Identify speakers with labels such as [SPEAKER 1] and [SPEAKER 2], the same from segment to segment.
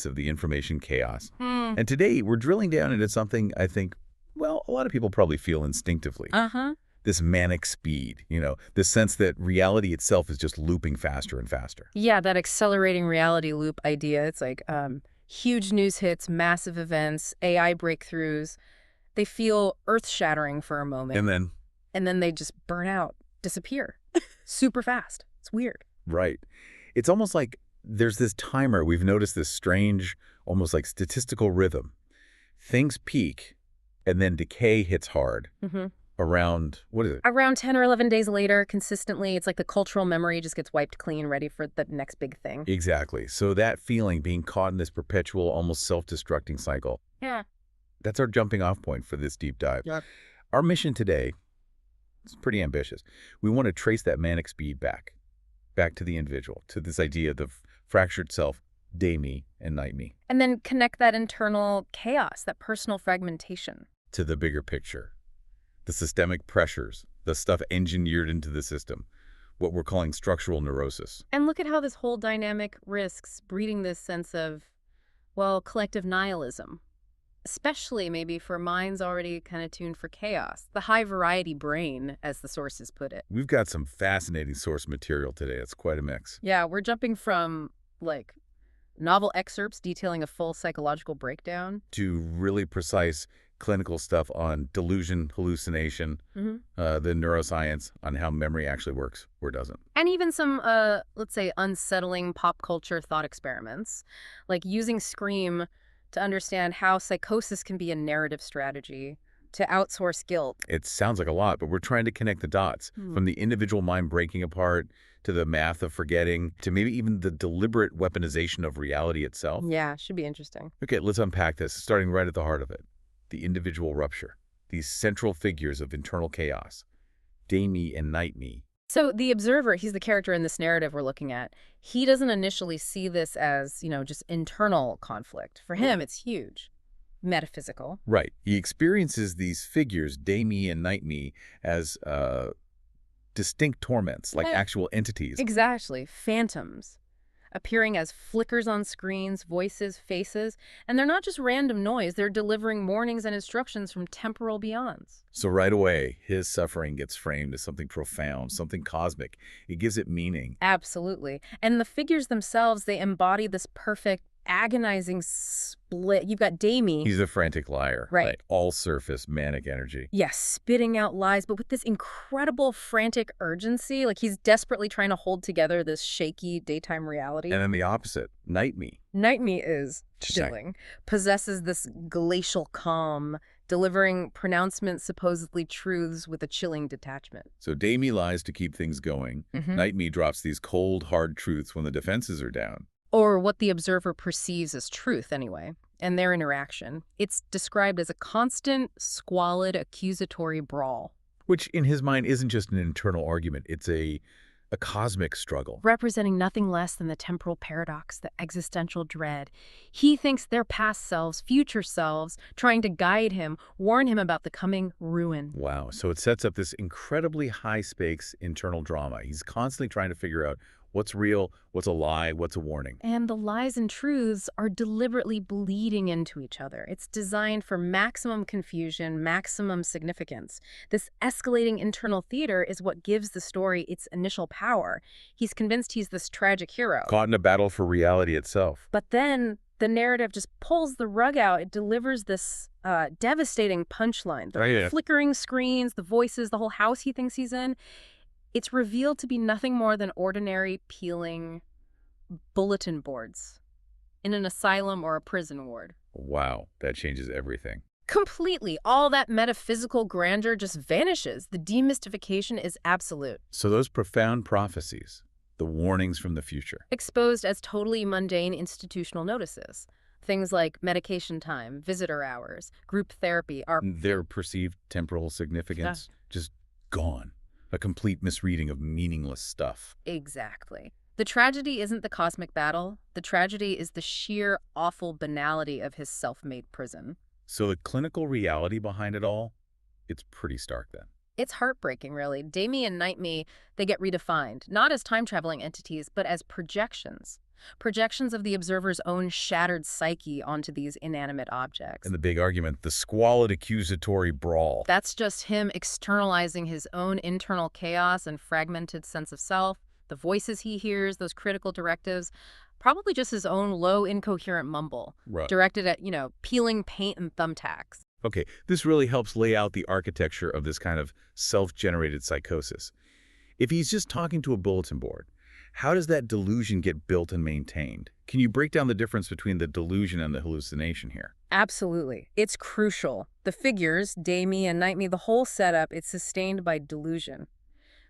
[SPEAKER 1] of the information chaos. And today, we're drilling down into something I think, well, a lot of people probably feel instinctively. This manic speed, this sense that reality itself is just looping faster and faster.
[SPEAKER 2] Yeah, that accelerating reality loop idea. It's like huge news hits, massive events, AI breakthroughs. They feel earth-shattering for a moment. And then they just burn out, disappear super fast. It's weird.
[SPEAKER 1] Right. It's almost like there's this timer. We've noticed this strange, almost like statistical rhythm. Things peak, and then decay hits hard. Around, what is it?
[SPEAKER 2] Around 10 or 11 days later, consistently, it's like the cultural memory just gets wiped clean, ready for the next big thing.
[SPEAKER 1] Exactly. So that feeling, being caught in this perpetual, almost self-destructing cycle.
[SPEAKER 2] Yeah.
[SPEAKER 1] That's our jumping off point for this deep dive.
[SPEAKER 3] Yeah.
[SPEAKER 1] Our mission today is pretty ambitious. We want to trace that manic speed back to the individual, to this idea of the fractured self, day me and night me.
[SPEAKER 2] And then connect that internal chaos, that personal fragmentation.
[SPEAKER 1] To the bigger picture. The systemic pressures, the stuff engineered into the system, what we're calling structural neurosis.
[SPEAKER 2] And look at how this whole dynamic risks breeding this sense of, well, collective nihilism. Especially maybe for minds already kind of tuned for chaos. The high variety brain, as the sources put it.
[SPEAKER 1] We've got some fascinating source material today. It's quite a mix.
[SPEAKER 2] Yeah, we're jumping from, like, novel excerpts detailing a full psychological breakdown
[SPEAKER 1] to really precise clinical stuff on delusion, hallucination, the neuroscience on how memory actually works or doesn't.
[SPEAKER 2] And even some, let's say, unsettling pop culture thought experiments, like using Scream to understand how psychosis can be a narrative strategy to outsource guilt.
[SPEAKER 1] It sounds like a lot, but we're trying to connect the dots from the individual mind breaking apart to the math of forgetting to maybe even the deliberate weaponization of reality itself.
[SPEAKER 2] Yeah, should be interesting.
[SPEAKER 1] Okay, let's unpack this, starting right at the heart of it. The individual rupture, these central figures of internal chaos, day me and night me.
[SPEAKER 2] So the observer, he's the character in this narrative we're looking at. He doesn't initially see this as, just internal conflict. For him, it's huge. Metaphysical.
[SPEAKER 1] Right. He experiences these figures, day me and night me, as distinct torments, like actual entities.
[SPEAKER 2] Exactly. Phantoms. Appearing as flickers on screens, voices, faces. And they're not just random noise. They're delivering warnings and instructions from temporal beyonds.
[SPEAKER 1] So right away, his suffering gets framed as something profound, something cosmic. It gives it meaning.
[SPEAKER 2] Absolutely. And the figures themselves, they embody this perfect, agonizing split. You've got Damie.
[SPEAKER 1] He's a frantic liar.
[SPEAKER 2] Right.
[SPEAKER 1] All surface manic energy.
[SPEAKER 2] Yes, spitting out lies, but with this incredible frantic urgency. Like he's desperately trying to hold together this shaky daytime reality.
[SPEAKER 1] And then the opposite, night me.
[SPEAKER 2] Night me is chilling, possesses this glacial calm, delivering pronouncements, supposedly truths with a chilling detachment.
[SPEAKER 1] So day me lies to keep things going. Night me drops these cold, hard truths when the defenses are down.
[SPEAKER 2] Or what the observer perceives as truth, anyway, and their interaction. It's described as a constant, squalid, accusatory brawl.
[SPEAKER 1] Which, in his mind, isn't just an internal argument. It's a cosmic struggle.
[SPEAKER 2] Representing nothing less than the temporal paradox, the existential dread. He thinks they're past selves, future selves, trying to guide him, warn him about the coming ruin.
[SPEAKER 1] Wow. So it sets up this incredibly high-stakes internal drama. He's constantly trying to figure out what's real, what's a lie, what's a warning.
[SPEAKER 2] And the lies and truths are deliberately bleeding into each other. It's designed for maximum confusion, maximum significance. This escalating internal theater is what gives the story its initial power. He's convinced he's this tragic hero.
[SPEAKER 1] Caught in a battle for reality itself.
[SPEAKER 2] But then the narrative just pulls the rug out. It delivers this devastating punchline. The flickering screens, the voices, the whole house he thinks he's in. It's revealed to be nothing more than ordinary peeling bulletin boards in an asylum or a prison ward.
[SPEAKER 1] Wow, that changes everything.
[SPEAKER 2] Completely. All that metaphysical grandeur just vanishes. The demystification is absolute.
[SPEAKER 1] So those profound prophecies, the warnings from the future.
[SPEAKER 2] Exposed as totally mundane institutional notices. Things like medication time, visitor hours, group therapy are...
[SPEAKER 1] Their perceived temporal significance just gone. A complete misreading of meaningless stuff.
[SPEAKER 2] Exactly. The tragedy isn't the cosmic battle. The tragedy is the sheer awful banality of his self-made prison.
[SPEAKER 1] So the clinical reality behind it all, it's pretty stark then.
[SPEAKER 2] It's heartbreaking, really. Damie and Night Me, they get redefined, not as time-traveling entities, but as projections. Projections of the observer's own shattered psyche onto these inanimate objects.
[SPEAKER 1] And the big argument, the squalid accusatory brawl.
[SPEAKER 2] That's just him externalizing his own internal chaos and fragmented sense of self, the voices he hears, those critical directives, probably just his own low, incoherent mumble, directed at, peeling paint and thumbtacks.
[SPEAKER 1] Okay, this really helps lay out the architecture of this kind of self-generated psychosis. If he's just talking to a bulletin board, how does that delusion get built and maintained? Can you break down the difference between the delusion and the hallucination here?
[SPEAKER 2] Absolutely. It's crucial. The figures, day me and night me, the whole setup, it's sustained by delusion,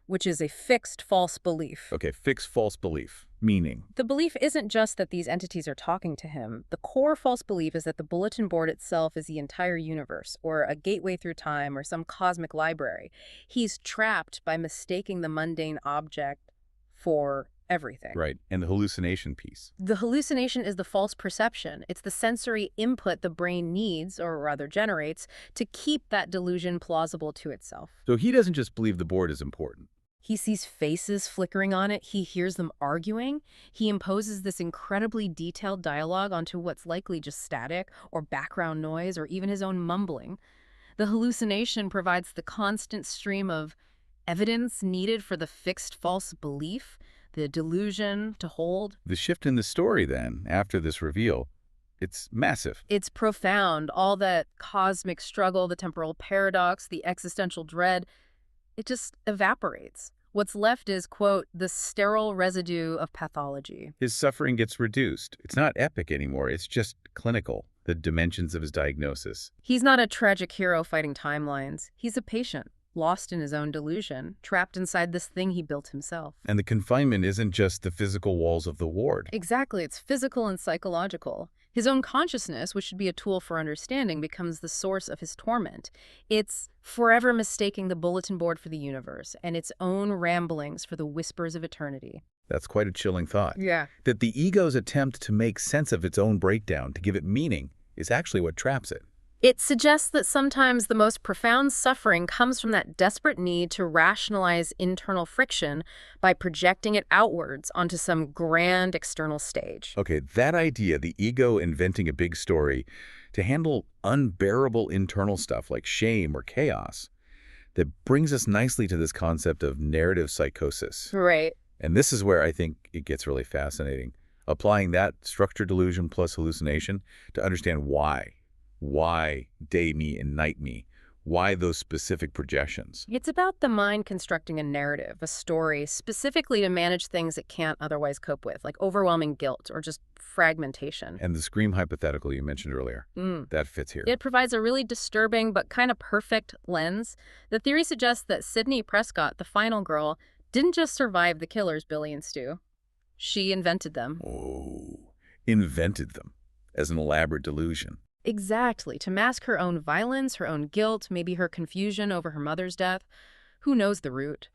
[SPEAKER 2] which is a fixed false belief.
[SPEAKER 1] Okay, fixed false belief, meaning?
[SPEAKER 2] The belief isn't just that these entities are talking to him. The core false belief is that the bulletin board itself is the entire universe, or a gateway through time, or some cosmic library. He's trapped by mistaking the mundane object for everything.
[SPEAKER 1] Right, and the hallucination piece.
[SPEAKER 2] The hallucination is the false perception. It's the sensory input the brain needs, or rather generates, to keep that delusion plausible to itself.
[SPEAKER 1] So he doesn't just believe the board is important.
[SPEAKER 2] He sees faces flickering on it. He hears them arguing. He imposes this incredibly detailed dialogue onto what's likely just static or background noise or even his own mumbling. The hallucination provides the constant stream of evidence needed for the fixed false belief, the delusion to hold.
[SPEAKER 1] The shift in the story, then, after this reveal, it's massive.
[SPEAKER 2] It's profound. All that cosmic struggle, the temporal paradox, the existential dread, it just evaporates. What's left is, quote, the sterile residue of pathology.
[SPEAKER 1] His suffering gets reduced. It's not epic anymore. It's just clinical, the dimensions of his diagnosis.
[SPEAKER 2] He's not a tragic hero fighting timelines. He's a patient, lost in his own delusion, trapped inside this thing he built himself.
[SPEAKER 1] And the confinement isn't just the physical walls of the ward.
[SPEAKER 2] Exactly. It's physical and psychological. His own consciousness, which should be a tool for understanding, becomes the source of his torment. It's forever mistaking the bulletin board for the universe and its own ramblings for the whispers of eternity.
[SPEAKER 1] That's quite a chilling thought.
[SPEAKER 2] Yeah.
[SPEAKER 1] That the ego's attempt to make sense of its own breakdown, to give it meaning, is actually what traps it.
[SPEAKER 2] It suggests that sometimes the most profound suffering comes from that desperate need to rationalize internal friction by projecting it outwards onto some grand external stage.
[SPEAKER 1] Okay, that idea, the ego inventing a big story to handle unbearable internal stuff like shame or chaos, that brings us nicely to this concept of narrative psychosis.
[SPEAKER 2] Right.
[SPEAKER 1] And this is where I think it gets really fascinating. Applying that structure delusion plus hallucination to understand why day me and night me, why those specific projections.
[SPEAKER 2] It's about the mind constructing a narrative, a story, specifically to manage things it can't otherwise cope with, like overwhelming guilt or just fragmentation.
[SPEAKER 1] And the scream hypothetical you mentioned earlier, that fits here.
[SPEAKER 2] It provides a really disturbing but kind of perfect lens. The theory suggests that Sydney Prescott, the final girl, didn't just survive the killers, Billy and Stu. She invented them.
[SPEAKER 1] Oh, invented them as an elaborate delusion.
[SPEAKER 2] Exactly. To mask her own violence, her own guilt, maybe her confusion over her mother's death. Who knows the root?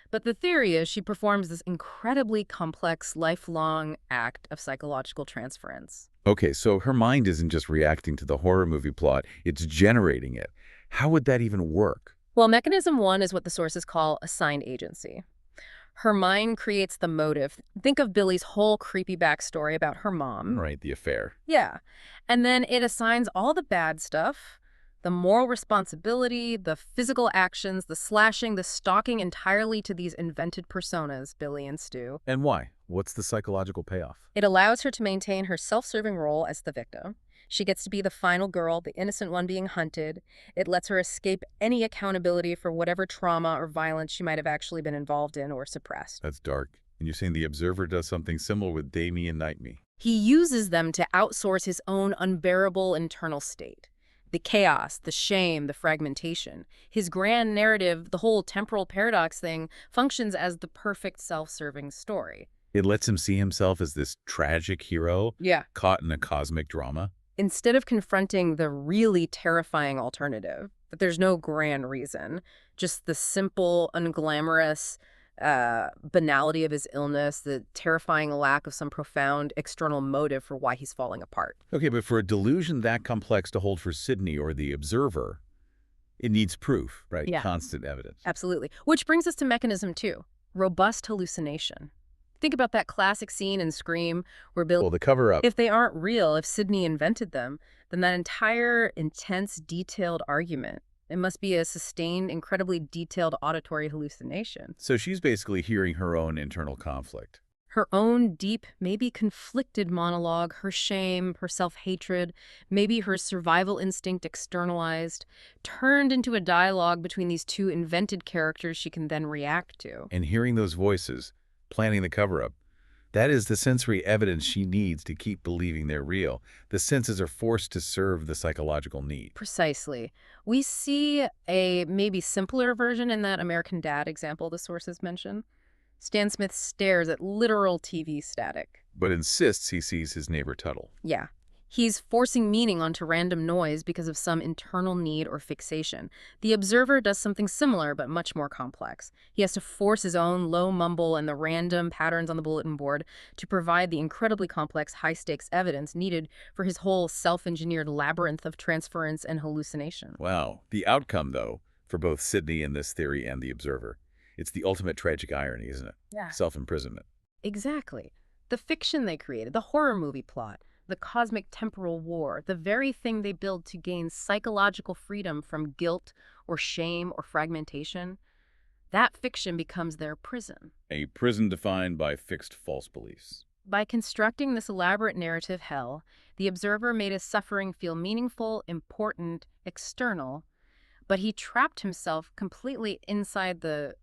[SPEAKER 2] But the theory is she performs this incredibly complex, lifelong act of psychological transference.
[SPEAKER 1] Okay, so her mind isn't just reacting to the horror movie plot, it's generating it. How would that even work?
[SPEAKER 2] Well, mechanism one is what the sources call assigned agency. Her mind creates the motive. Think of Billy's whole creepy backstory about her mom.
[SPEAKER 1] Right, the affair.
[SPEAKER 2] Yeah. And then it assigns all the bad stuff, the moral responsibility, the physical actions, the slashing, the stalking entirely to these invented personas, Billy and Stu.
[SPEAKER 1] And why? What's the psychological payoff?
[SPEAKER 2] It allows her to maintain her self-serving role as the victim. She gets to be the final girl, the innocent one being hunted. It lets her escape any accountability for whatever trauma or violence she might have actually been involved in or suppressed.
[SPEAKER 1] That's dark. And you're saying the observer does something similar with day me and night me.
[SPEAKER 2] He uses them to outsource his own unbearable internal state. The chaos, the shame, the fragmentation. His grand narrative, the whole temporal paradox thing, functions as the perfect self-serving story.
[SPEAKER 1] It lets him see himself as this tragic hero caught in a cosmic drama.
[SPEAKER 2] Instead of confronting the really terrifying alternative, that there's no grand reason, just the simple, unglamorous banality of his illness, the terrifying lack of some profound external motive for why he's falling apart.
[SPEAKER 1] Okay, but for a delusion that complex to hold for Sydney or the observer, it needs proof, right?
[SPEAKER 2] Yeah.
[SPEAKER 1] Constant evidence.
[SPEAKER 2] Absolutely. Which brings us to mechanism two, robust hallucination. Think about that classic scene in Scream where Bill...
[SPEAKER 1] Well, the cover-up.
[SPEAKER 2] If they aren't real, if Sydney invented them, then that entire intense, detailed argument, it must be a sustained, incredibly detailed auditory hallucination.
[SPEAKER 1] So she's basically hearing her own internal conflict.
[SPEAKER 2] Her own deep, maybe conflicted monologue, her shame, her self-hatred, maybe her survival instinct externalized, turned into a dialogue between these two invented characters she can then react to.
[SPEAKER 1] And hearing those voices, planning the cover-up, that is the sensory evidence she needs to keep believing they're real. The senses are forced to serve the psychological need.
[SPEAKER 2] Precisely. We see a maybe simpler version in that American Dad example the sources mention. Stan Smith stares at literal TV static.
[SPEAKER 1] But insists he sees his neighbor Tuttle.
[SPEAKER 2] Yeah. He's forcing meaning onto random noise because of some internal need or fixation. The observer does something similar, but much more complex. He has to force his own low mumble and the random patterns on the bulletin board to provide the incredibly complex, high-stakes evidence needed for his whole self-engineered labyrinth of transference and hallucination.
[SPEAKER 1] Wow. The outcome, though, for both Sydney in this theory and the observer, it's the ultimate tragic irony, isn't it?
[SPEAKER 2] Yeah.
[SPEAKER 1] Self-imprisonment.
[SPEAKER 2] Exactly. The fiction they created, the horror movie plot, the cosmic temporal war, the very thing they build to gain psychological freedom from guilt or shame or fragmentation, that fiction becomes their prison.
[SPEAKER 1] A prison defined by fixed false beliefs.
[SPEAKER 2] By constructing this elaborate narrative hell, the observer made his suffering feel meaningful, important, external, but he trapped himself completely inside the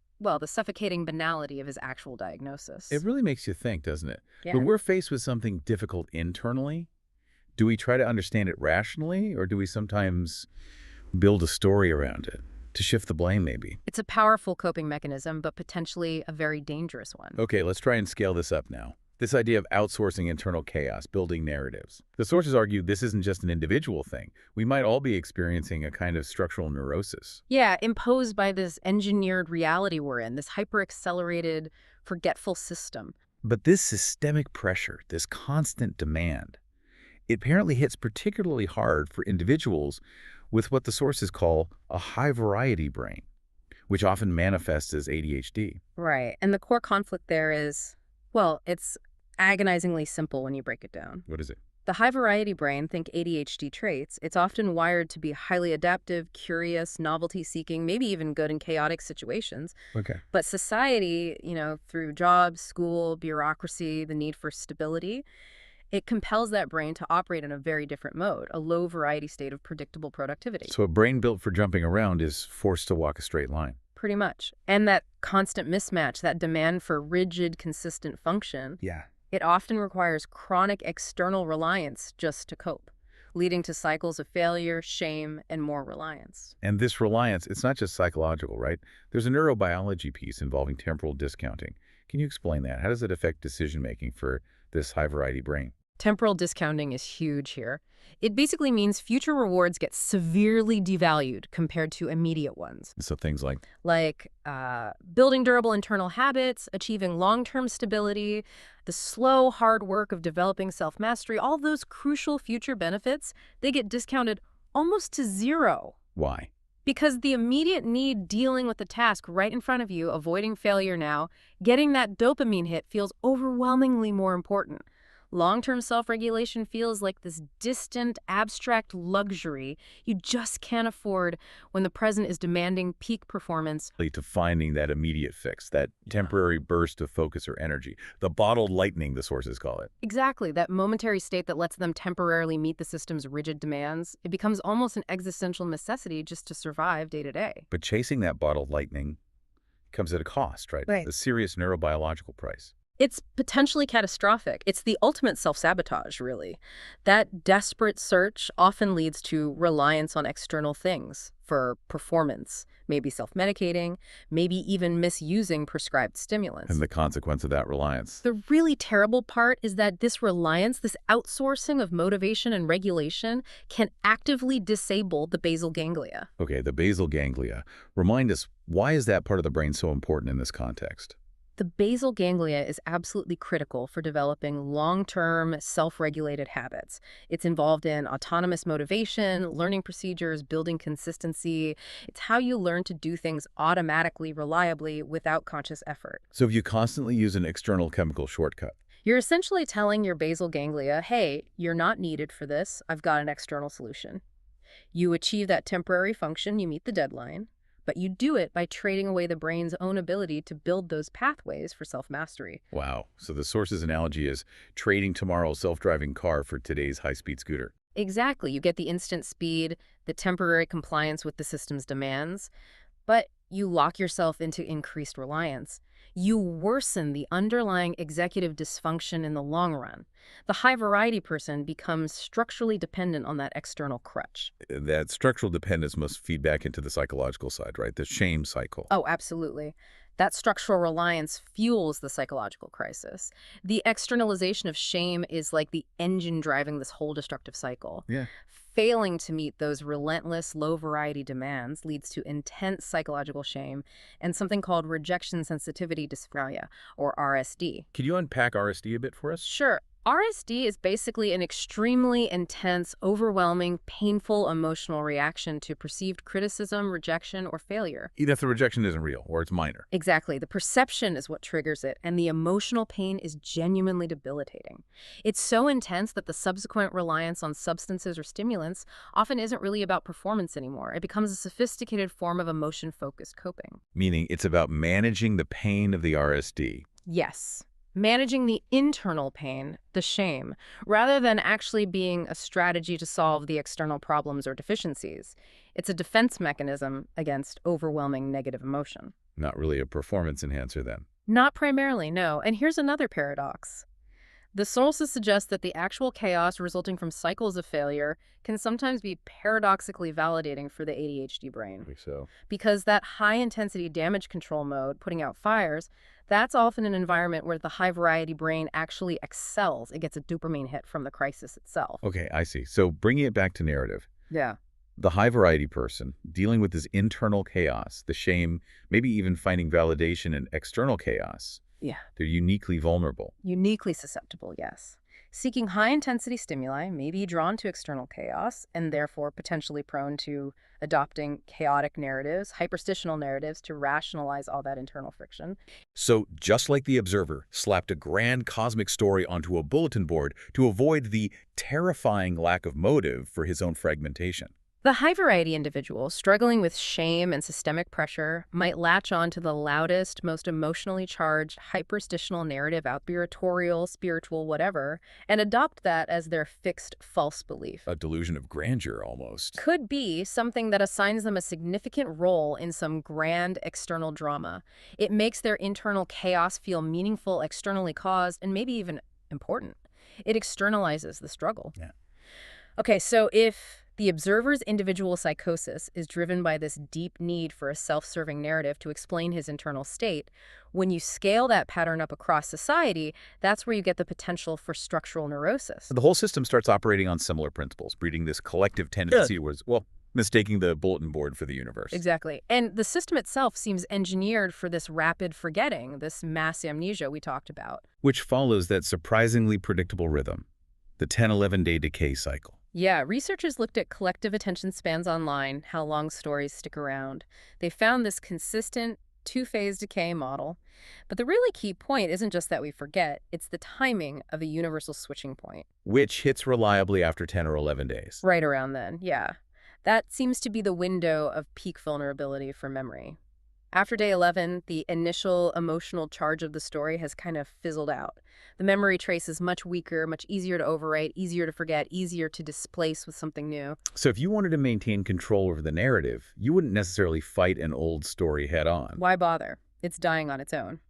[SPEAKER 2] suffocating banality of his actual diagnosis.
[SPEAKER 1] It really makes you think, doesn't it?
[SPEAKER 2] Yeah.
[SPEAKER 1] When we're faced with something difficult internally, do we try to understand it rationally, or do we sometimes build a story around it to shift the blame, maybe?
[SPEAKER 2] It's a powerful coping mechanism, but potentially a very dangerous one.
[SPEAKER 1] Okay, let's try and scale this up now. This idea of outsourcing internal chaos, building narratives. The sources argue this isn't just an individual thing. We might all be experiencing a kind of structural neurosis.
[SPEAKER 2] Yeah, imposed by this engineered reality we're in, this hyper-accelerated, forgetful system.
[SPEAKER 1] But this systemic pressure, this constant demand, it apparently hits particularly hard for individuals with what the sources call a high-variety brain, which often manifests as ADHD.
[SPEAKER 2] Right, and the core conflict there is, well, it's agonizingly simple when you break it down.
[SPEAKER 1] What is it?
[SPEAKER 2] The high-variety brain, think ADHD traits, it's often wired to be highly adaptive, curious, novelty-seeking, maybe even good in chaotic situations.
[SPEAKER 1] Okay.
[SPEAKER 2] But society, through jobs, school, bureaucracy, the need for stability, it compels that brain to operate in a very different mode, a low-variety state of predictable productivity.
[SPEAKER 1] So a brain built for jumping around is forced to walk a straight line.
[SPEAKER 2] Pretty much. And that constant mismatch, that demand for rigid, consistent function, it often requires chronic external reliance just to cope, leading to cycles of failure, shame, and more reliance.
[SPEAKER 1] And this reliance, it's not just psychological, right? There's a neurobiology piece involving temporal discounting. Can you explain that? How does it affect decision-making for this high-variety brain?
[SPEAKER 2] Temporal discounting is huge here. It basically means future rewards get severely devalued compared to immediate ones.
[SPEAKER 1] So things like?
[SPEAKER 2] Like building durable internal habits, achieving long-term stability, the slow, hard work of developing self-mastery, all those crucial future benefits, they get discounted almost to zero.
[SPEAKER 1] Why?
[SPEAKER 2] Because the immediate need dealing with the task right in front of you, avoiding failure now, getting that dopamine hit feels overwhelmingly more important. Long-term self-regulation feels like this distant, abstract luxury you just can't afford when the present is demanding peak performance.
[SPEAKER 1] To finding that immediate fix, that temporary burst of focus or energy, the bottled lightning, the sources call it.
[SPEAKER 2] Exactly, that momentary state that lets them temporarily meet the system's rigid demands. It becomes almost an existential necessity just to survive day to day.
[SPEAKER 1] But chasing that bottled lightning comes at a cost, right?
[SPEAKER 2] Right.
[SPEAKER 1] A serious neurobiological price.
[SPEAKER 2] It's potentially catastrophic. It's the ultimate self-sabotage, really. That desperate search often leads to reliance on external things for performance, maybe self-medicating, maybe even misusing prescribed stimulants.
[SPEAKER 1] And the consequence of that reliance.
[SPEAKER 2] The really terrible part is that this reliance, this outsourcing of motivation and regulation, can actively disable the basal ganglia.
[SPEAKER 1] Okay, the basal ganglia. Remind us, why is that part of the brain so important in this context?
[SPEAKER 2] The basal ganglia is absolutely critical for developing long-term, self-regulated habits. It's involved in autonomous motivation, learning procedures, building consistency. It's how you learn to do things automatically, reliably, without conscious effort.
[SPEAKER 1] So if you constantly use an external chemical shortcut,
[SPEAKER 2] You're essentially telling your basal ganglia, hey, you're not needed for this. I've got an external solution. You achieve that temporary function, you meet the deadline, but you do it by trading away the brain's own ability to build those pathways for self-mastery.
[SPEAKER 1] wow. So the source's analogy is trading tomorrow's self-driving car for today's high-speed scooter.
[SPEAKER 2] Exactly. You get the instant speed, the temporary compliance with the system's demands, but you lock yourself into increased reliance. You worsen the underlying executive dysfunction in the long run. The high-variety person becomes structurally dependent on that external crutch.
[SPEAKER 1] That structural dependence must feed back into the psychological side, right? The shame cycle.
[SPEAKER 2] Oh, absolutely. That structural reliance fuels the psychological crisis. The externalization of shame is like the engine driving this whole destructive cycle.
[SPEAKER 1] Yeah.
[SPEAKER 2] Failing to meet those relentless, low-variety demands leads to intense psychological shame and something called rejection sensitivity dysphoria, or RSD.
[SPEAKER 1] Could you unpack RSD a bit for us?
[SPEAKER 2] Sure. RSD is basically an extremely intense, overwhelming, painful emotional reaction to perceived criticism, rejection, or failure.
[SPEAKER 1] Even if the rejection isn't real or it's minor.
[SPEAKER 2] Exactly. The perception is what triggers it, and the emotional pain is genuinely debilitating. It's so intense that the subsequent reliance on substances or stimulants often isn't really about performance anymore. It becomes a sophisticated form of emotion-focused coping.
[SPEAKER 1] Meaning it's about managing the pain of the RSD.
[SPEAKER 2] Yes. Managing the internal pain, the shame, rather than actually being a strategy to solve the external problems or deficiencies. It's a defense mechanism against overwhelming negative emotion.
[SPEAKER 1] Not really a performance enhancer then.
[SPEAKER 2] Not primarily, no. And here's another paradox. The sources suggest that the actual chaos resulting from cycles of failure can sometimes be paradoxically validating for the ADHD brain.
[SPEAKER 1] I think so.
[SPEAKER 2] Because that high-intensity damage control mode, putting out fires, that's often an environment where the high-variety brain actually excels. It gets a dopamine hit from the crisis itself.
[SPEAKER 1] Okay, I see. So bringing it back to narrative.
[SPEAKER 2] Yeah.
[SPEAKER 1] The high-variety person, dealing with this internal chaos, the shame, maybe even finding validation in external chaos.
[SPEAKER 2] Yeah.
[SPEAKER 1] They're uniquely vulnerable.
[SPEAKER 2] Uniquely susceptible, yes. Seeking high-intensity stimuli may be drawn to external chaos and therefore potentially prone to adopting chaotic narratives, hyperstitional narratives to rationalize all that internal friction.
[SPEAKER 1] So just like the observer slapped a grand cosmic story onto a bulletin board to avoid the terrifying lack of motive for his own fragmentation.
[SPEAKER 2] The high-variety individual struggling with shame and systemic pressure might latch on to the loudest, most emotionally charged hyperstitional narrative out, conspiratorial, spiritual, whatever, and adopt that as their fixed false belief.
[SPEAKER 1] A delusion of grandeur, almost.
[SPEAKER 2] Could be something that assigns them a significant role in some grand external drama. It makes their internal chaos feel meaningful, externally caused, and maybe even important. It externalizes the struggle.
[SPEAKER 1] Yeah.
[SPEAKER 2] Okay, so if the observer's individual psychosis is driven by this deep need for a self-serving narrative to explain his internal state, when you scale that pattern up across society, that's where you get the potential for structural neurosis.
[SPEAKER 1] The whole system starts operating on similar principles, breeding this collective tendency towards, well, mistaking the bulletin board for the universe.
[SPEAKER 2] Exactly. And the system itself seems engineered for this rapid forgetting, this mass amnesia we talked about.
[SPEAKER 1] Which follows that surprisingly predictable rhythm, the 10-11-day decay cycle.
[SPEAKER 2] Yeah, researchers looked at collective attention spans online, how long stories stick around. They found this consistent two-phase decay model. But the really key point isn't just that we forget, it's the timing of a universal switching point.
[SPEAKER 1] Which hits reliably after 10 or 11 days.
[SPEAKER 2] Right around then, yeah. That seems to be the window of peak vulnerability for memory. After day 11, the initial emotional charge of the story has kind of fizzled out. The memory trace is much weaker, much easier to overwrite, easier to forget, easier to displace with something new.
[SPEAKER 1] So if you wanted to maintain control over the narrative, you wouldn't necessarily fight an old story head-on.
[SPEAKER 2] Why bother? It's dying on its own.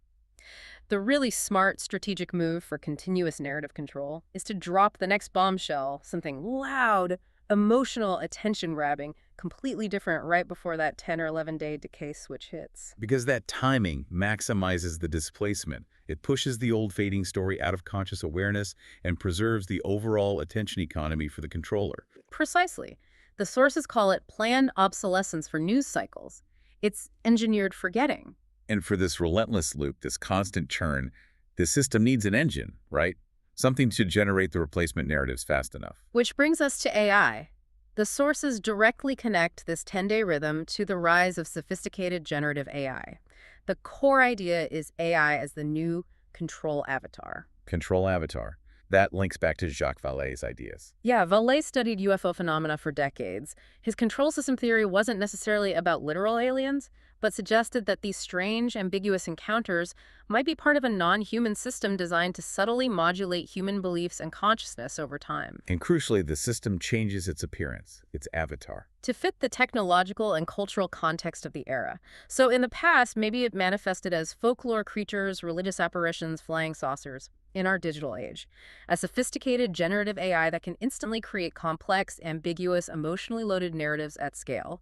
[SPEAKER 2] The really smart strategic move for continuous narrative control is to drop the next bombshell, something loud, emotional, attention-grabbing, completely different right before that 10 or 11-day decay switch hits.
[SPEAKER 1] Because that timing maximizes the displacement. It pushes the old fading story out of conscious awareness and preserves the overall attention economy for the controller.
[SPEAKER 2] Precisely. The sources call it planned obsolescence for news cycles. It's engineered forgetting.
[SPEAKER 1] And for this relentless loop, this constant churn, this system needs an engine, right? Something to generate the replacement narratives fast enough.
[SPEAKER 2] Which brings us to AI. The sources directly connect this 10-day rhythm to the rise of sophisticated generative AI. The core idea is AI as the new control avatar.
[SPEAKER 1] Control avatar. That links back to Jacques Vallée's ideas.
[SPEAKER 2] Yeah, Vallée studied UFO phenomena for decades. His control system theory wasn't necessarily about literal aliens, but suggested that these strange, ambiguous encounters might be part of a non-human system designed to subtly modulate human beliefs and consciousness over time.
[SPEAKER 1] And crucially, the system changes its appearance, its avatar,
[SPEAKER 2] to fit the technological and cultural context of the era. So in the past, maybe it manifested as folklore creatures, religious apparitions, flying saucers. In our digital age, a sophisticated generative AI that can instantly create complex, ambiguous, emotionally loaded narratives at scale.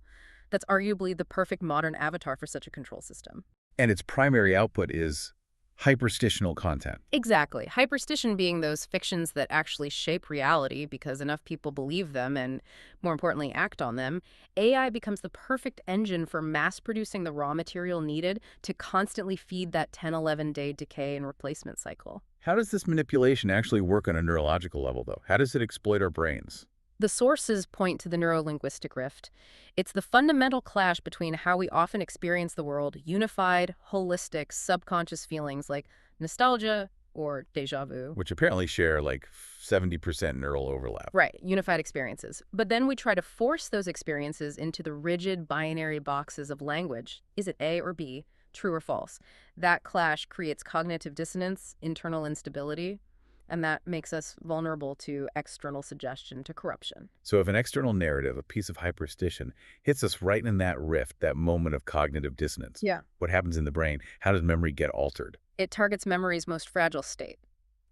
[SPEAKER 2] That's arguably the perfect modern avatar for such a control system.
[SPEAKER 1] And its primary output is hyperstitional content.
[SPEAKER 2] Exactly. Hyperstition being those fictions that actually shape reality because enough people believe them and, more importantly, act on them. AI becomes the perfect engine for mass-producing the raw material needed to constantly feed that 10-11-day decay and replacement cycle.
[SPEAKER 1] How does this manipulation actually work on a neurological level, though? How does it exploit our brains?
[SPEAKER 2] The sources point to the neurolinguistic rift. It's the fundamental clash between how we often experience the world, unified, holistic, subconscious feelings like nostalgia or déjà vu.
[SPEAKER 1] Which apparently share like 70% neural overlap.
[SPEAKER 2] Right, unified experiences. But then we try to force those experiences into the rigid binary boxes of language. Is it A or B? True or false? That clash creates cognitive dissonance, internal instability, and that makes us vulnerable to external suggestion, to corruption.
[SPEAKER 1] So if an external narrative, a piece of hyperstition, hits us right in that rift, that moment of cognitive dissonance, what happens in the brain? How does memory get altered?
[SPEAKER 2] It targets memory's most fragile state,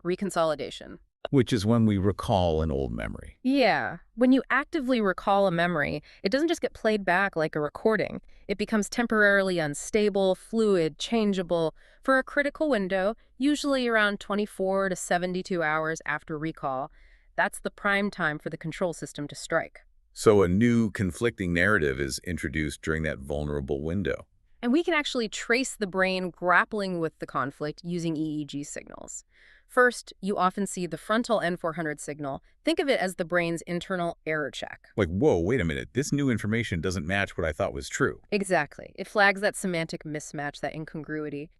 [SPEAKER 2] reconsolidation.
[SPEAKER 1] Which is when we recall an old memory.
[SPEAKER 2] Yeah. When you actively recall a memory, it doesn't just get played back like a recording. It becomes temporarily unstable, fluid, changeable for a critical window, usually around 24 to 72 hours after recall. That's the prime time for the control system to strike.
[SPEAKER 1] So a new conflicting narrative is introduced during that vulnerable window.
[SPEAKER 2] And we can actually trace the brain grappling with the conflict using EEG signals. First, you often see the frontal N400 signal. Think of it as the brain's internal error check.
[SPEAKER 1] Like, whoa, wait a minute, this new information doesn't match what I thought was true.
[SPEAKER 2] Exactly. It flags that semantic mismatch, that incongruity.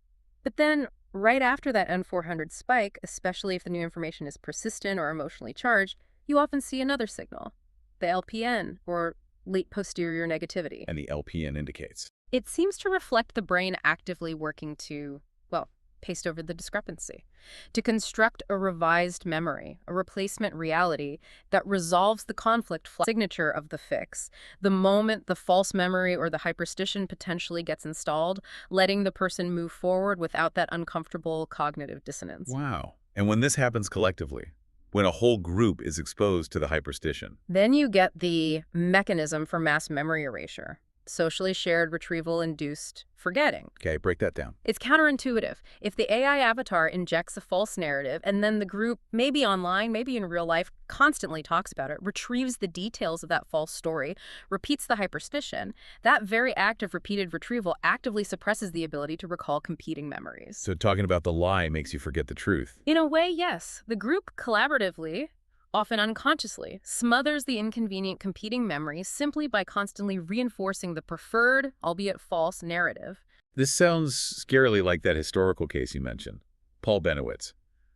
[SPEAKER 2] But then, right after that N400 spike, especially if the new information is persistent or emotionally charged, you often see another signal, the LPN, or late posterior negativity.
[SPEAKER 1] And the LPN indicates?
[SPEAKER 2] It seems to reflect the brain actively working to, well, paste over the discrepancy, to construct a revised memory, a replacement reality that resolves the conflict signature of the fix. The moment the false memory or the hyperstition potentially gets installed, letting the person move forward without that uncomfortable cognitive dissonance.
[SPEAKER 1] Wow. And when this happens collectively, when a whole group is exposed to the hyperstition,
[SPEAKER 2] then you get the mechanism for mass memory erasure. Socially shared retrieval-induced forgetting.
[SPEAKER 1] Okay, break that down.
[SPEAKER 2] It's counterintuitive. If the AI avatar injects a false narrative and then the group, maybe online, maybe in real life, constantly talks about it, retrieves the details of that false story, repeats the hyperstition, that very act of repeated retrieval actively suppresses the ability to recall competing memories.
[SPEAKER 1] So talking about the lie makes you forget the truth.
[SPEAKER 2] In a way, yes. The group collaboratively, often unconsciously, smothers the inconvenient competing memories simply by constantly reinforcing the preferred, albeit false, narrative.
[SPEAKER 1] This sounds scarily like that historical case you mentioned, Paul Bennewitz.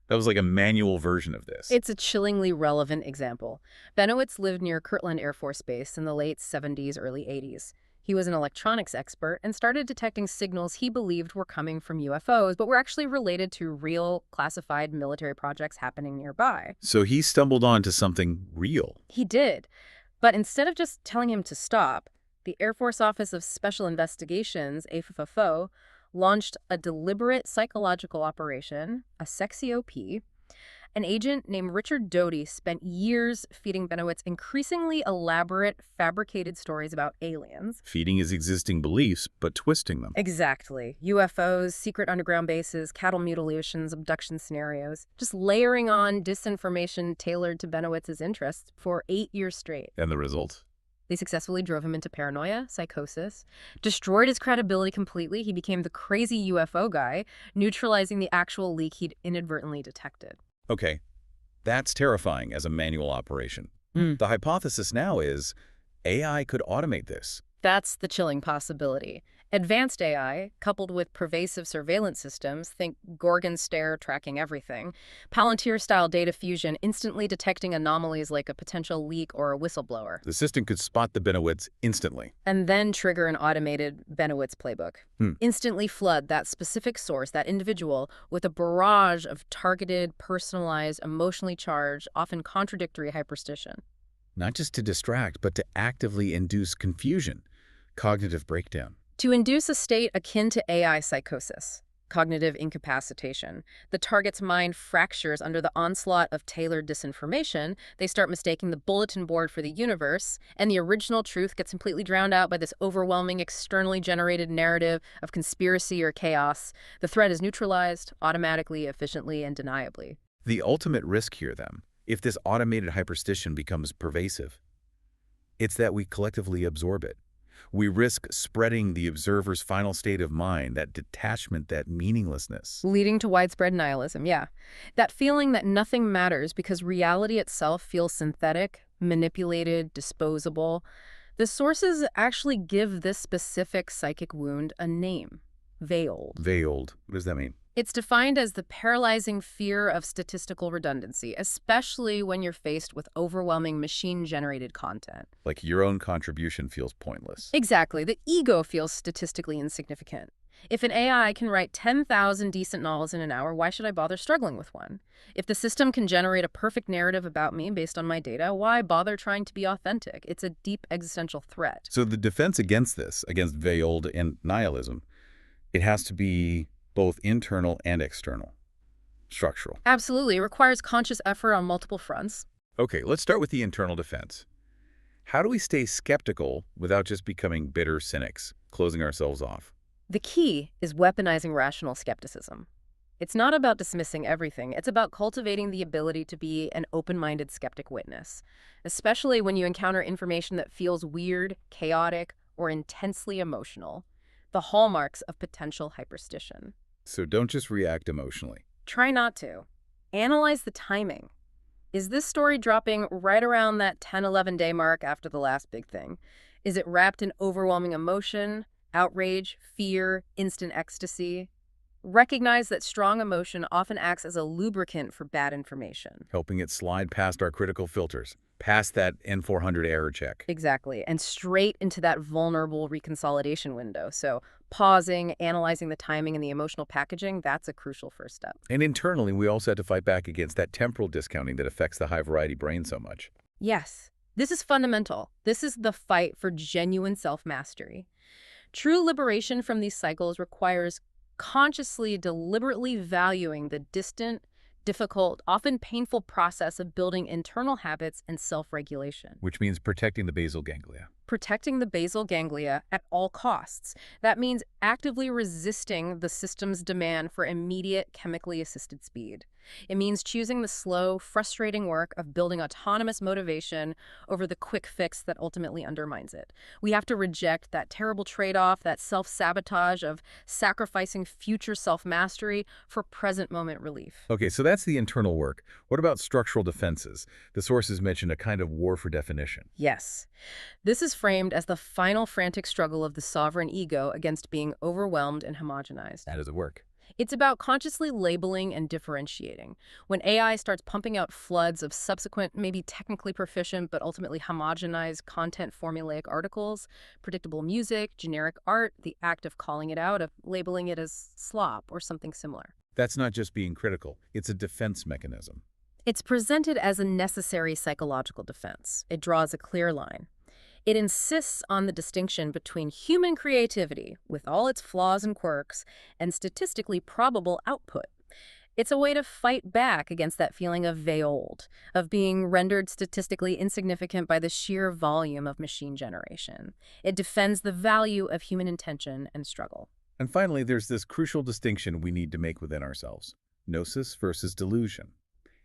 [SPEAKER 1] That was like a manual version of this.
[SPEAKER 2] It's a chillingly relevant example. Bennewitz lived near Kirtland Air Force Base in the late 70s, early 80s. He was an electronics expert and started detecting signals he believed were coming from UFOs, but were actually related to real, classified military projects happening nearby.
[SPEAKER 1] So he stumbled onto something real.
[SPEAKER 2] He did. But instead of just telling him to stop, the Air Force Office of Special Investigations, AFFO, launched a deliberate psychological operation, a sexy OP. An agent named Richard Doty spent years feeding Bennewitz increasingly elaborate, fabricated stories about aliens.
[SPEAKER 1] Feeding his existing beliefs, but twisting them.
[SPEAKER 2] Exactly. UFOs, secret underground bases, cattle mutilations, abduction scenarios. Just layering on disinformation tailored to Bennewitz's interests for 8 years straight.
[SPEAKER 1] And the result?
[SPEAKER 2] They successfully drove him into paranoia, psychosis, destroyed his credibility completely. He became the crazy UFO guy, neutralizing the actual leak he'd inadvertently detected.
[SPEAKER 1] Okay, that's terrifying as a manual operation. The hypothesis now is AI could automate this.
[SPEAKER 2] That's the chilling possibility. Advanced AI, coupled with pervasive surveillance systems, think Gorgon stare tracking everything, Palantir-style data fusion instantly detecting anomalies like a potential leak or a whistleblower.
[SPEAKER 1] The system could spot the Bennewitz instantly.
[SPEAKER 2] And then trigger an automated Bennewitz playbook. Instantly flood that specific source, that individual, with a barrage of targeted, personalized, emotionally charged, often contradictory hyperstition.
[SPEAKER 1] Not just to distract, but to actively induce confusion, cognitive breakdown.
[SPEAKER 2] To induce a state akin to AI psychosis, cognitive incapacitation, the target's mind fractures under the onslaught of tailored disinformation. They start mistaking the bulletin board for the universe, and the original truth gets completely drowned out by this overwhelming, externally generated narrative of conspiracy or chaos. The threat is neutralized automatically, efficiently, and deniably.
[SPEAKER 1] The ultimate risk here, then, if this automated hyperstition becomes pervasive, it's that we collectively absorb it. We risk spreading the observer's final state of mind, that detachment, that meaninglessness.
[SPEAKER 2] Leading to widespread nihilism, yeah. That feeling that nothing matters because reality itself feels synthetic, manipulated, disposable. The sources actually give this specific psychic wound a name: veiled.
[SPEAKER 1] Veiled. What does that mean?
[SPEAKER 2] It's defined as the paralyzing fear of statistical redundancy, especially when you're faced with overwhelming machine-generated content.
[SPEAKER 1] Like your own contribution feels pointless.
[SPEAKER 2] Exactly. The ego feels statistically insignificant. If an AI can write 10,000 decent novels in an hour, why should I bother struggling with one? If the system can generate a perfect narrative about me based on my data, why bother trying to be authentic? It's a deep existential threat.
[SPEAKER 1] So the defense against this, against veiled and nihilism, it has to be both internal and external, structural.
[SPEAKER 2] Absolutely. It requires conscious effort on multiple fronts.
[SPEAKER 1] Okay, let's start with the internal defense. How do we stay skeptical without just becoming bitter cynics, closing ourselves off?
[SPEAKER 2] The key is weaponizing rational skepticism. It's not about dismissing everything. It's about cultivating the ability to be an open-minded skeptic witness, especially when you encounter information that feels weird, chaotic, or intensely emotional, the hallmarks of potential hyperstition.
[SPEAKER 1] So don't just react emotionally.
[SPEAKER 2] Try not to. Analyze the timing. Is this story dropping right around that 10-11 day mark after the last big thing? Is it wrapped in overwhelming emotion, outrage, fear, instant ecstasy? Recognize that strong emotion often acts as a lubricant for bad information.
[SPEAKER 1] Helping it slide past our critical filters, past that N400 error check.
[SPEAKER 2] Exactly, and straight into that vulnerable reconsolidation window. So pausing, analyzing the timing and the emotional packaging, that's a crucial first step.
[SPEAKER 1] And internally, we also had to fight back against that temporal discounting that affects the high-variety brain so much.
[SPEAKER 2] Yes, this is fundamental. This is the fight for genuine self-mastery. True liberation from these cycles requires consciously, deliberately valuing the distant, difficult, often painful process of building internal habits and self-regulation.
[SPEAKER 1] Which means protecting the basal ganglia.
[SPEAKER 2] Protecting the basal ganglia at all costs. That means actively resisting the system's demand for immediate chemically assisted speed. It means choosing the slow, frustrating work of building autonomous motivation over the quick fix that ultimately undermines it. We have to reject that terrible trade-off, that self-sabotage of sacrificing future self-mastery for present moment relief.
[SPEAKER 1] Okay, so that's the internal work. What about structural defenses? The sources mention a kind of war for definition.
[SPEAKER 2] Yes. This is framed as the final frantic struggle of the sovereign ego against being overwhelmed and homogenized.
[SPEAKER 1] How does it work?
[SPEAKER 2] It's about consciously labeling and differentiating. When AI starts pumping out floods of subsequent, maybe technically proficient, but ultimately homogenized content formulaic articles, predictable music, generic art, the act of calling it out, of labeling it as slop or something similar.
[SPEAKER 1] That's not just being critical. It's a defense mechanism.
[SPEAKER 2] It's presented as a necessary psychological defense. It draws a clear line. It insists on the distinction between human creativity, with all its flaws and quirks, and statistically probable output. It's a way to fight back against that feeling of veiled, of being rendered statistically insignificant by the sheer volume of machine generation. It defends the value of human intention and struggle.
[SPEAKER 1] And finally, there's this crucial distinction we need to make within ourselves: gnosis versus delusion.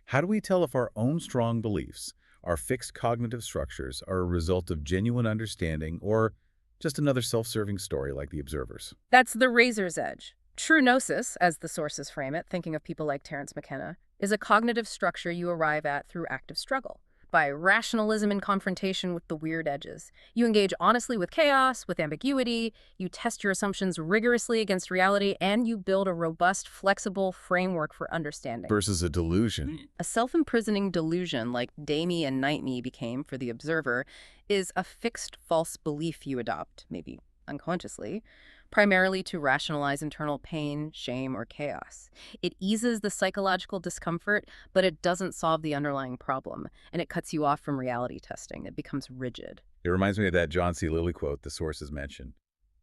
[SPEAKER 1] How do we tell if our own strong beliefs, Our fixed cognitive structures are a result of genuine understanding or just another self-serving story like the observers.
[SPEAKER 2] That's the razor's edge. True gnosis, as the sources frame it, thinking of people like Terence McKenna, is a cognitive structure you arrive at through active struggle, by rationalism and confrontation with the weird edges. You engage honestly with chaos, with ambiguity, you test your assumptions rigorously against reality, and you build a robust, flexible framework for understanding.
[SPEAKER 1] Versus a delusion.
[SPEAKER 2] A self-imprisoning delusion, like day me and night me became for the observer, is a fixed false belief you adopt, maybe unconsciously, primarily to rationalize internal pain, shame, or chaos. It eases the psychological discomfort, but it doesn't solve the underlying problem, and it cuts you off from reality testing. It becomes rigid.
[SPEAKER 1] It reminds me of that John C. Lilly quote the sources mentioned.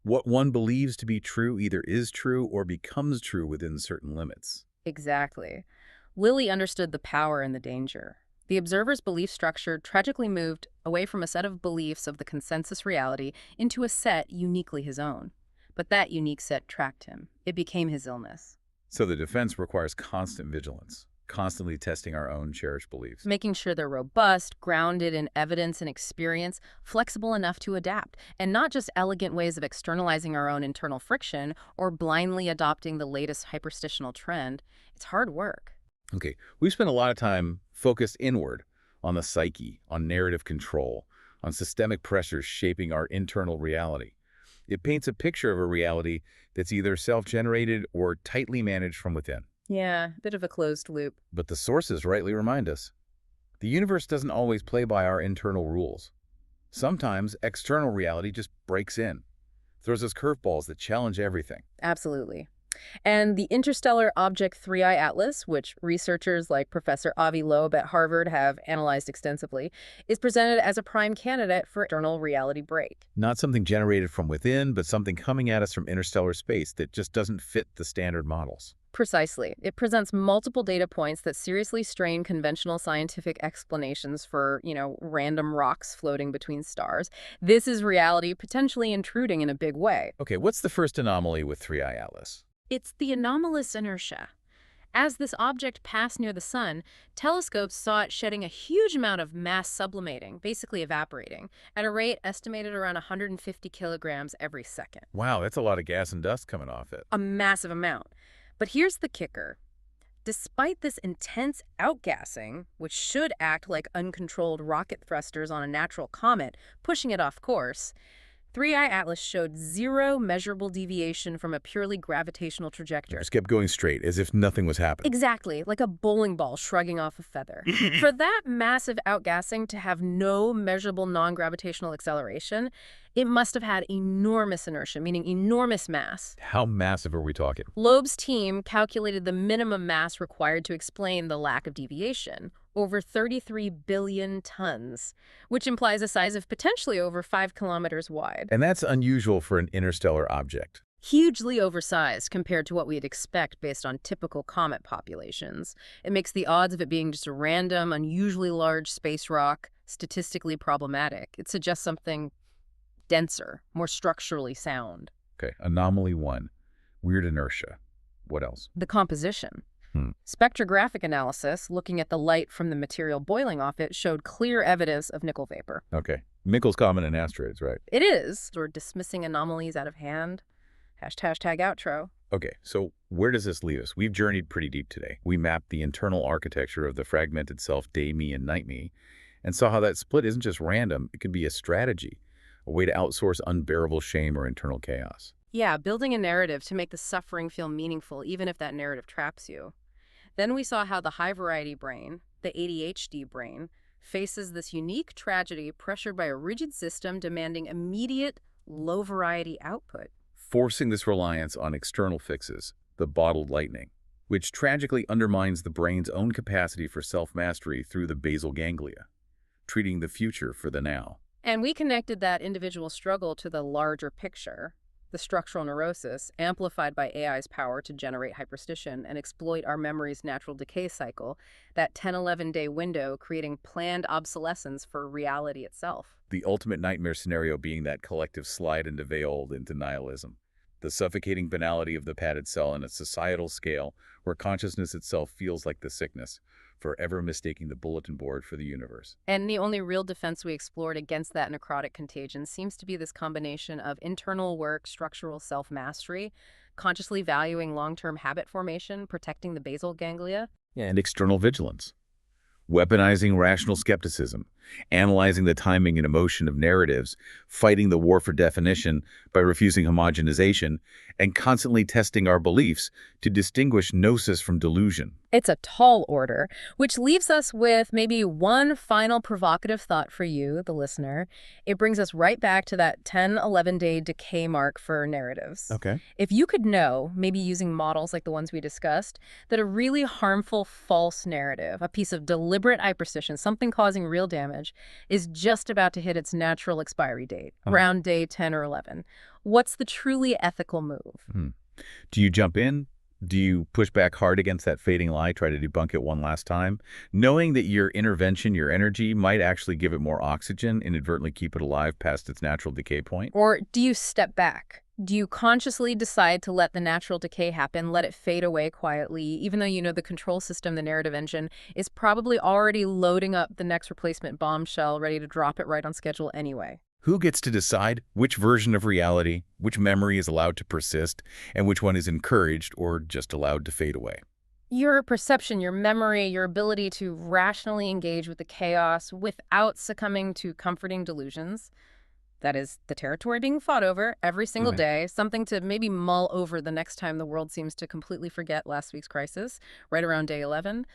[SPEAKER 1] What one believes to be true either is true or becomes true within certain limits.
[SPEAKER 2] Exactly. Lilly understood the power and the danger. The observer's belief structure tragically moved away from a set of beliefs of the consensus reality into a set uniquely his own. But that unique set tracked him. It became his illness.
[SPEAKER 1] So the defense requires constant vigilance, constantly testing our own cherished beliefs.
[SPEAKER 2] Making sure they're robust, grounded in evidence and experience, flexible enough to adapt, and not just elegant ways of externalizing our own internal friction or blindly adopting the latest hyperstitional trend. It's hard work.
[SPEAKER 1] Okay, we've spent a lot of time focused inward on the psyche, on narrative control, on systemic pressures shaping our internal reality. It paints a picture of a reality that's either self-generated or tightly managed from within.
[SPEAKER 2] Yeah, bit of a closed loop.
[SPEAKER 1] But the sources rightly remind us, the universe doesn't always play by our internal rules. Sometimes external reality just breaks in, throws us curveballs that challenge everything.
[SPEAKER 2] Absolutely. And the Interstellar Object 3I Atlas, which researchers like Professor Avi Loeb at Harvard have analyzed extensively, is presented as a prime candidate for external reality break.
[SPEAKER 1] Not something generated from within, but something coming at us from interstellar space that just doesn't fit the standard models.
[SPEAKER 2] Precisely. It presents multiple data points that seriously strain conventional scientific explanations for, random rocks floating between stars. This is reality potentially intruding in a big way.
[SPEAKER 1] Okay, what's the first anomaly with 3I Atlas?
[SPEAKER 2] It's the anomalous inertia. As this object passed near the sun, telescopes saw it shedding a huge amount of mass sublimating, basically evaporating, at a rate estimated around 150 kilograms every second.
[SPEAKER 1] Wow, that's a lot of gas and dust coming off it.
[SPEAKER 2] A massive amount. But here's the kicker. Despite this intense outgassing, which should act like uncontrolled rocket thrusters on a natural comet, pushing it off course, 3I Atlas showed zero measurable deviation from a purely gravitational trajectory.
[SPEAKER 1] Just kept going straight, as if nothing was happening.
[SPEAKER 2] Exactly, like a bowling ball shrugging off a feather. For that massive outgassing to have no measurable non-gravitational acceleration, it must have had enormous inertia, meaning enormous mass.
[SPEAKER 1] How massive are we talking?
[SPEAKER 2] Loeb's team calculated the minimum mass required to explain the lack of deviation, over 33 billion tons, which implies a size of potentially over 5 kilometers wide.
[SPEAKER 1] And that's unusual for an interstellar object.
[SPEAKER 2] Hugely oversized compared to what we'd expect based on typical comet populations. It makes the odds of it being just a random, unusually large space rock statistically problematic. It suggests something denser, more structurally sound.
[SPEAKER 1] Okay, anomaly 1, weird inertia. What else?
[SPEAKER 2] The composition. Spectrographic analysis, looking at the light from the material boiling off it, showed clear evidence of nickel vapor.
[SPEAKER 1] Okay. Nickel's common in asteroids, right?
[SPEAKER 2] It is. We're dismissing anomalies out of hand. Hashtag outro.
[SPEAKER 1] Okay, so where does this leave us? We've journeyed pretty deep today. We mapped the internal architecture of the fragmented self, day me and night me, and saw how that split isn't just random. It can be a strategy, a way to outsource unbearable shame or internal chaos.
[SPEAKER 2] Yeah, building a narrative to make the suffering feel meaningful, even if that narrative traps you. Then we saw how the high-variety brain, the ADHD brain, faces this unique tragedy pressured by a rigid system demanding immediate, low-variety output.
[SPEAKER 1] Forcing this reliance on external fixes, the bottled lightning, which tragically undermines the brain's own capacity for self-mastery through the basal ganglia, treating the future for the now.
[SPEAKER 2] And we connected that individual struggle to the larger picture, the structural neurosis, amplified by AI's power to generate hyperstition and exploit our memory's natural decay cycle, that 10-11-day window creating planned obsolescence for reality itself.
[SPEAKER 1] The ultimate nightmare scenario being that collective slide into veiled into nihilism, the suffocating banality of the padded cell on a societal scale where consciousness itself feels like the sickness, for ever mistaking the bulletin board for the universe.
[SPEAKER 2] And the only real defense we explored against that necrotic contagion seems to be this combination of internal work, structural self-mastery, consciously valuing long-term habit formation, protecting the basal ganglia.
[SPEAKER 1] Yeah, and external vigilance. Weaponizing rational skepticism, analyzing the timing and emotion of narratives, fighting the war for definition by refusing homogenization, and constantly testing our beliefs to distinguish gnosis from delusion.
[SPEAKER 2] It's a tall order, which leaves us with maybe one final provocative thought for you, the listener. It brings us right back to that 10-11-day decay mark for narratives.
[SPEAKER 1] Okay.
[SPEAKER 2] If you could know, maybe using models like the ones we discussed, that a really harmful false narrative, a piece of deliberate hyperstition, something causing real damage, is just about to hit its natural expiry date, around day 10 or 11, what's the truly ethical move?
[SPEAKER 1] Do you jump in? Do you push back hard against that fading lie, try to debunk it one last time, knowing that your intervention, your energy, might actually give it more oxygen, inadvertently keep it alive past its natural decay point?
[SPEAKER 2] Or do you step back? Do you consciously decide to let the natural decay happen, let it fade away quietly, even though you know the control system, the narrative engine, is probably already loading up the next replacement bombshell, ready to drop it right on schedule anyway?
[SPEAKER 1] Who gets to decide which version of reality, which memory is allowed to persist, and which one is encouraged or just allowed to fade away?
[SPEAKER 2] Your perception, your memory, your ability to rationally engage with the chaos without succumbing to comforting delusions. That is the territory being fought over every single day, something to maybe mull over the next time the world seems to completely forget last week's crisis, right around day 11.